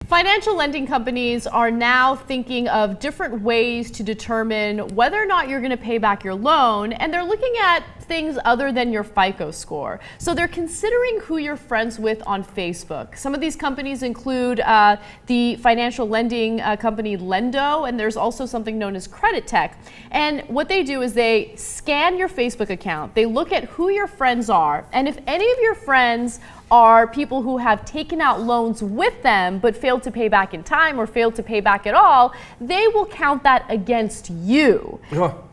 Financial lending companies are now thinking of different ways to determine whether or not you're going to pay back your loan, and they're looking at things other than your FICO score. So they're considering who you're friends with on Facebook. Some of these companies include the financial lending company Lendo, and there's also something known as Credit Tech. And what they do is they scan your Facebook account, they look at who your friends are, and if any of your friends are people who have taken out loans with them but failed to pay back in time or failed to pay back at all, they will count that against you.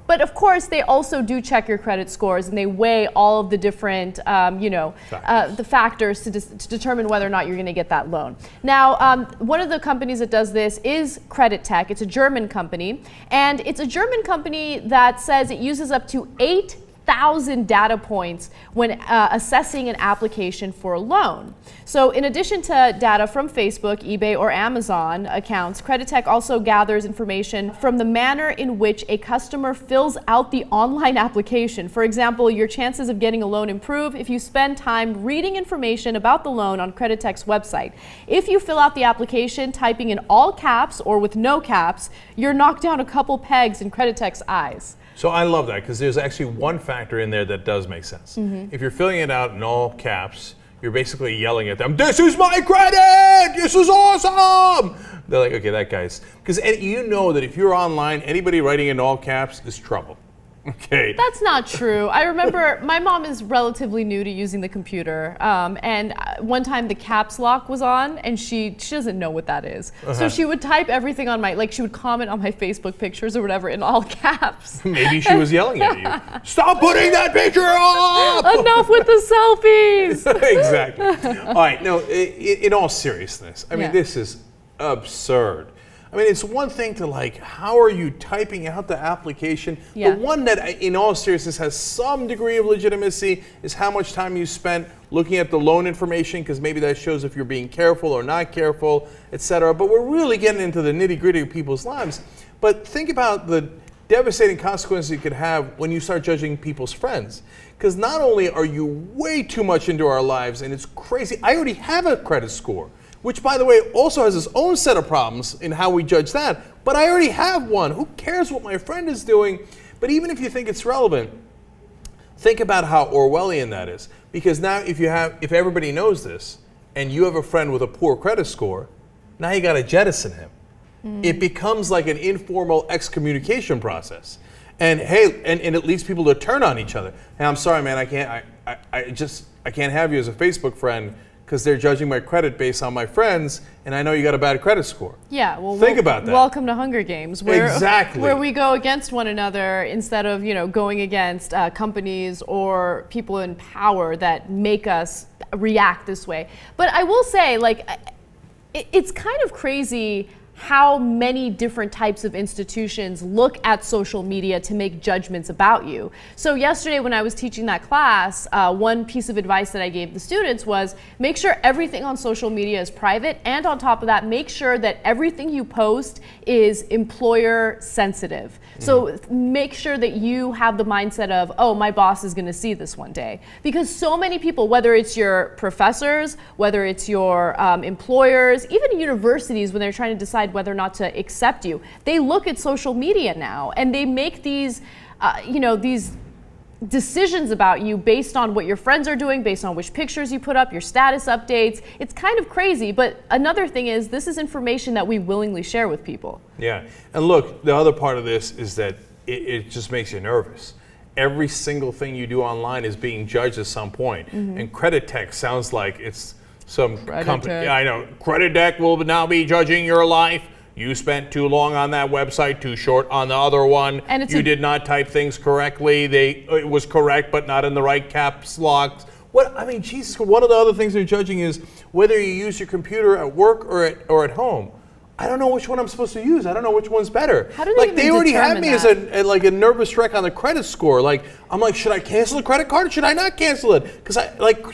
But of course, they also do check your credit scores, and they weigh all of the different, the factors to determine whether or not you're going to get that loan. Now, one of the companies that does this is Credit Tech. It's a German company, and it's a German company that says it uses up to 8,000 data points when assessing an application for a loan. So in addition to data from Facebook, eBay, or Amazon accounts, Credit Tech also gathers information from the manner in which a customer fills out the online application. For example, your chances of getting a loan improve if you spend time reading information about the loan on Credit Tech's website. If you fill out the application typing in all caps or with no caps, you're knocked down a couple pegs in Credit Tech's eyes. So I love that, because there's actually one factor in there that does make sense. If you're filling it out in all caps, you're basically yelling at them, "This is my credit! This is awesome!" They're like, okay, that guy's, because you know that if you're online, anybody writing in all caps is trouble. Okay. That's not true. I remember my mom is relatively new to using the computer, and one time the caps lock was on, and she doesn't know what that is. So she would type everything on she would comment on my Facebook pictures or whatever in all caps. Maybe she was yelling at you. Stop putting that picture up! Enough with the selfies! Exactly. All right, no, in all seriousness, I mean, this is absurd. I mean, it's one thing to how are you typing out the application? The one that, in all seriousness, has some degree of legitimacy is how much time you spent looking at the loan information, because maybe that shows if you're being careful or not careful, etc. But we're really getting into the nitty-gritty of people's lives. But think about the devastating consequences you could have when you start judging people's friends. Because not only are you way too much into our lives, and it's crazy, I already have a credit score, which, by the way, also has its own set of problems in how we judge that. But I already have one. Who cares what my friend is doing? But even if you think it's relevant, think about how Orwellian that is. Because now if everybody knows this, and you have a friend with a poor credit score, now you got to jettison him. It becomes like an informal excommunication process. And hey, and it leads people to turn on each other. Hey, I'm sorry, man, I can't have you as a Facebook friend, because they're judging my credit based on my friends, and I know you got a bad credit score. Yeah, well, think about that. Welcome to Hunger Games, exactly. Where we go against one another instead of going against companies or people in power that make us react this way. But I will say, it's kind of crazy how many different types of institutions look at social media to make judgments about you. So yesterday when I was teaching that class, one piece of advice that I gave the students was make sure everything on social media is private, and on top of that, make sure that everything you post is employer sensitive. So make sure that you have the mindset of, oh, my boss is going to see this one day. Because so many people, whether it's your professors, whether it's your employers, even universities, when they're trying to decide whether or not to accept you, they look at social media now, and they make these, these decisions about you based on what your friends are doing, based on which pictures you put up, your status updates. It's kind of crazy, but another thing is this is information that we willingly share with people. Yeah, and look, the other part of this is that it just makes you nervous. Every single thing you do online is being judged at some point, and Credit Tech sounds like it's some company. Yeah, I know. Credit Tech will now be judging your life. You spent too long on that website, too short on the other one. And you did not type things correctly. It was correct, but not in the right caps locks. Jesus, one of the other things they're judging is whether you use your computer at work or at home. I don't know which one I'm supposed to use. I don't know which one's better. How do they like even they already have determine me as a nervous wreck on the credit score. Like I'm like, should I cancel the credit card or should I not cancel it? Because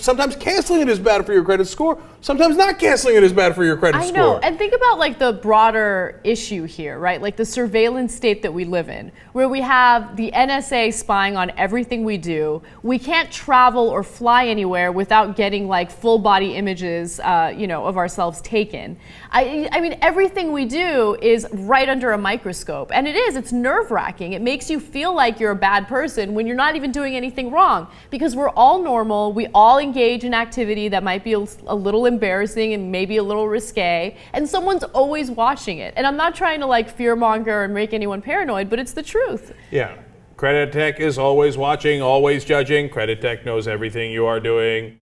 sometimes canceling it is bad for your credit score. Sometimes not canceling it is bad for your credit score. I know, and think about like the broader issue here, right? Like the surveillance state that we live in, where we have the NSA spying on everything we do. We can't travel or fly anywhere without getting like full body images, of ourselves taken. I mean, everything we do is right under a microscope, and it's nerve-wracking. It makes you feel like you're a bad person when you're not even doing anything wrong, because we're all normal. We all engage in activity that might be a little embarrassing and maybe a little risque, and someone's always watching it. And I'm not trying to like fearmonger and make anyone paranoid, but it's the truth. Yeah. Credit Tech is always watching, always judging. Credit Tech knows everything you are doing.